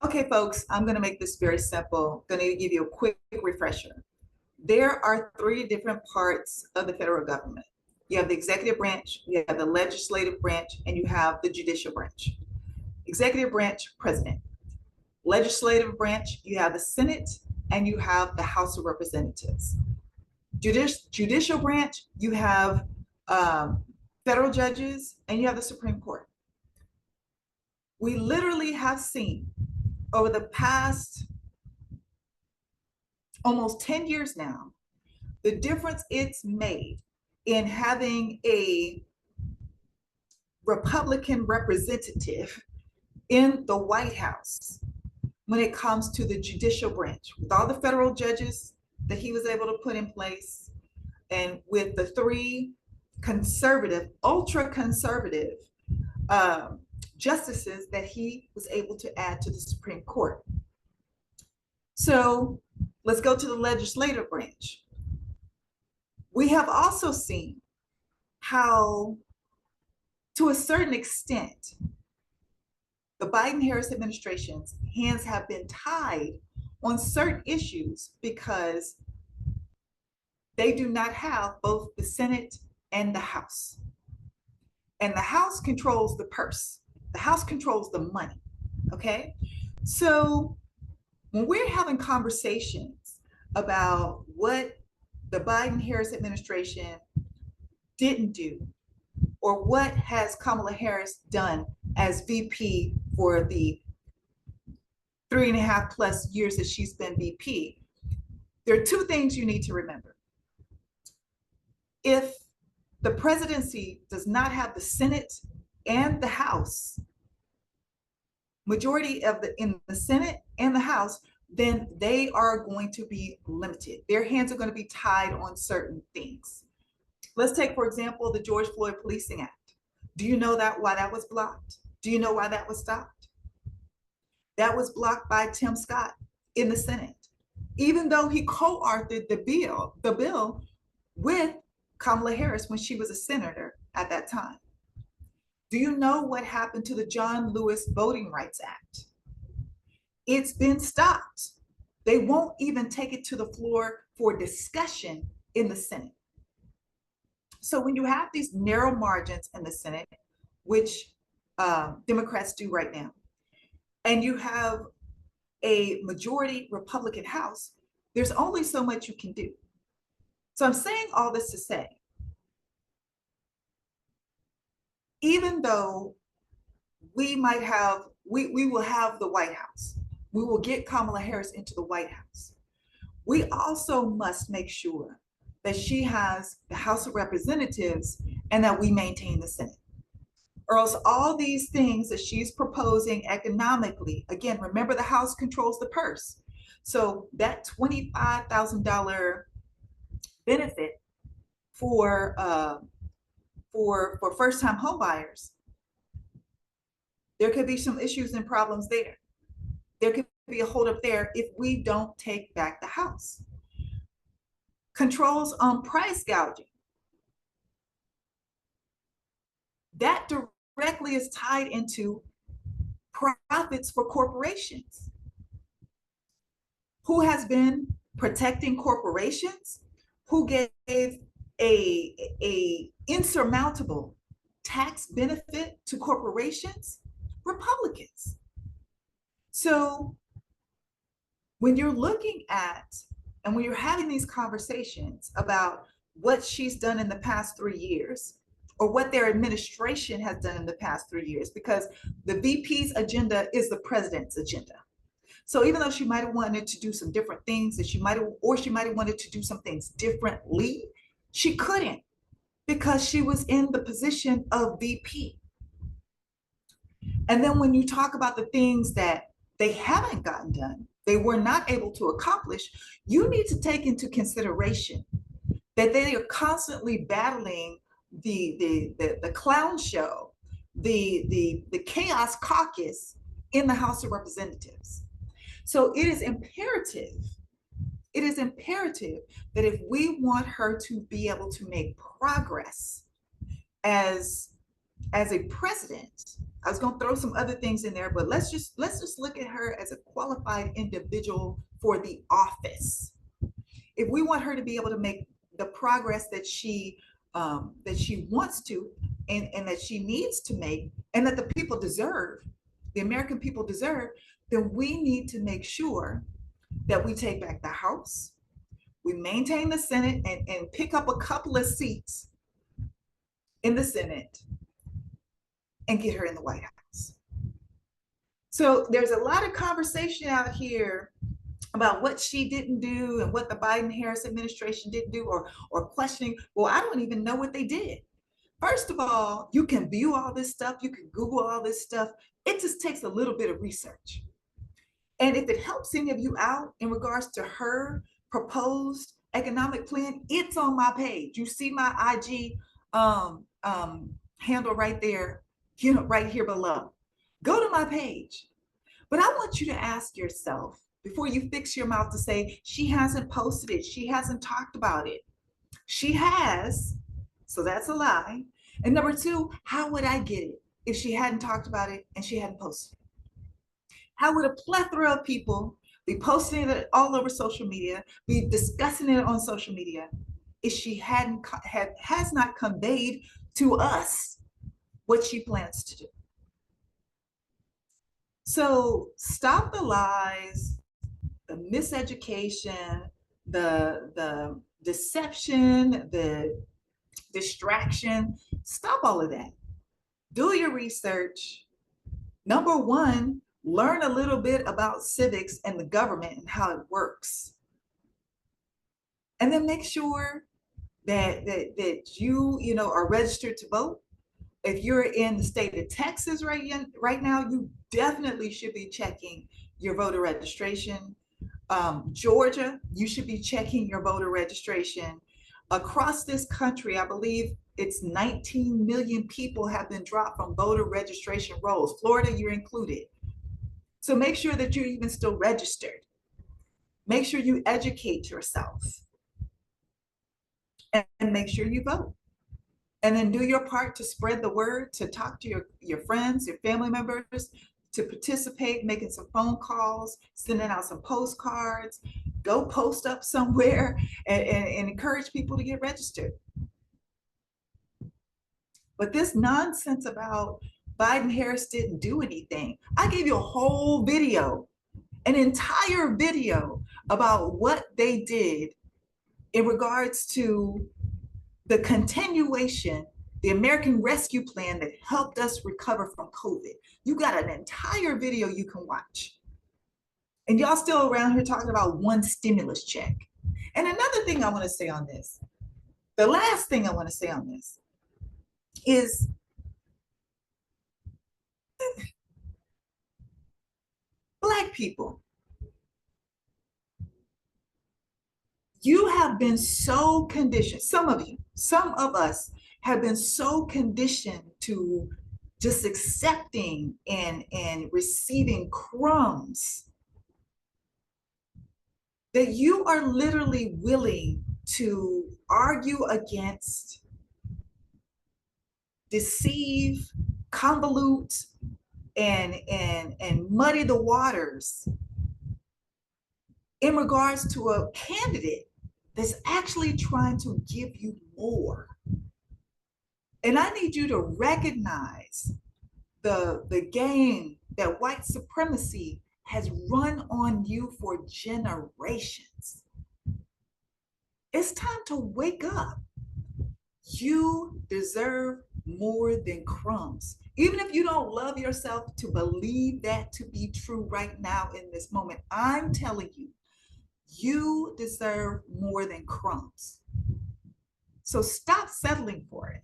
Okay, folks, I'm going to make this very simple. I'm going to give you a quick refresher. There are three different parts of the federal government. You have the executive branch, you have the legislative branch, and you have the judicial branch. Executive branch, president. Legislative branch, you have the Senate and you have the House of Representatives. Judicial branch, you have federal judges and you have the Supreme Court. We literally have seen over the past almost 10 years now, the difference it's made in having a Republican representative in the White House when it comes to the judicial branch, with all the federal judges that he was able to put in place, and with the three conservative, ultra conservative justices that he was able to add to the Supreme Court. So let's go to the legislative branch. We have also seen how, to a certain extent, the Biden-Harris administration's hands have been tied on certain issues because they do not have both the Senate and the House. And the House controls the purse. The House controls the money, okay? So when we're having conversations about what the Biden-Harris administration didn't do, or what has Kamala Harris done as VP for the 3.5+ years that she's been VP, there are two things you need to remember. If the presidency does not have the Senate and the House, majority in the Senate and the House, then they are going to be limited. Their hands are going to be tied on certain things. Let's take, for example, the George Floyd Policing Act. Do you know why that was blocked? Do you know why that was stopped? That was blocked by Tim Scott in the Senate, even though he co-authored the bill with Kamala Harris when she was a senator at that time. Do you know what happened to the John Lewis Voting Rights Act? It's been stopped. They won't even take it to the floor for discussion in the Senate. So when you have these narrow margins in the Senate, which Democrats do right now, and you have a majority Republican House, there's only so much you can do. So I'm saying all this to say, even though we will have the White House, we will get Kamala Harris into the White House, we also must make sure that she has the House of Representatives and that we maintain the Senate. Or else all these things that she's proposing economically, again, remember the House controls the purse. So that $25,000 benefit for first-time homebuyers, there could be some issues and problems there. There could be a holdup there if we don't take back the House. Controls on price gouging. That directly is tied into profits for corporations. Who has been protecting corporations? Who gave a insurmountable tax benefit to corporations? Republicans. So when you're looking at, and when you're having these conversations about what she's done in the past 3 years, or what their administration has done in the past 3 years, because the VP's agenda is the president's agenda. So even though she might have wanted to do some different things that she might have wanted to do some things differently, she couldn't, because she was in the position of VP. And then when you talk about the things that they haven't gotten done, they were not able to accomplish, you need to take into consideration that they are constantly battling the clown show, the chaos caucus in the House of Representatives. So it is imperative that if we want her to be able to make progress as a president, I was going to throw some other things in there, but let's just look at her as a qualified individual for the office. If we want her to be able to make the progress that she wants to, and that she needs to make, and that the people deserve, the American people deserve, then we need to make sure that we take back the House, we maintain the Senate, and pick up a couple of seats in the Senate and get her in the White House. So there's a lot of conversation out here about what she didn't do and what the Biden-Harris administration didn't do, or questioning, well, I don't even know what they did. First of all, you can view all this stuff, you can Google all this stuff. It just takes a little bit of research. And if it helps any of you out in regards to her proposed economic plan, it's on my page. You see my IG handle right there, right here below. Go to my page. But I want you to ask yourself, before you fix your mouth to say, she hasn't posted it, she hasn't talked about it. She has, so that's a lie. And number two, how would I get it if she hadn't talked about it and she hadn't posted it? How would a plethora of people be posting it all over social media, be discussing it on social media, if she has not conveyed to us what she plans to do? So stop the lies, the miseducation, the deception, the distraction. Stop all of that. Do your research. Number one, learn a little bit about civics and the government and how it works. And then make sure that you are registered to vote. If you're in the state of Texas right now, you definitely should be checking your voter registration. Georgia, you should be checking your voter registration. Across this country, I believe it's 19 million people have been dropped from voter registration rolls. Florida, you're included. So make sure that you're even still registered. Make sure you educate yourself and make sure you vote. And then do your part to spread the word, to talk to your friends, your family members, to participate, making some phone calls, sending out some postcards, go post up somewhere and encourage people to get registered. But this nonsense about Biden-Harris didn't do anything. I gave you a whole video, an entire video about what they did in regards to the continuation, the American Rescue Plan that helped us recover from COVID. You got an entire video you can watch. And y'all still around here talking about one stimulus check. And another thing I want to say on this, the last thing I want to say on this is Black people. You have been so conditioned, some of us have been so conditioned to just accepting and receiving crumbs that you are literally willing to argue against, deceive, convolute, and muddy the waters in regards to a candidate that's actually trying to give you more. And I need you to recognize the game that white supremacy has run on you for generations. It's time to wake up. You deserve more than crumbs. Even if you don't love yourself to believe that to be true right now in this moment, I'm telling you, you deserve more than crumbs. So stop settling for it.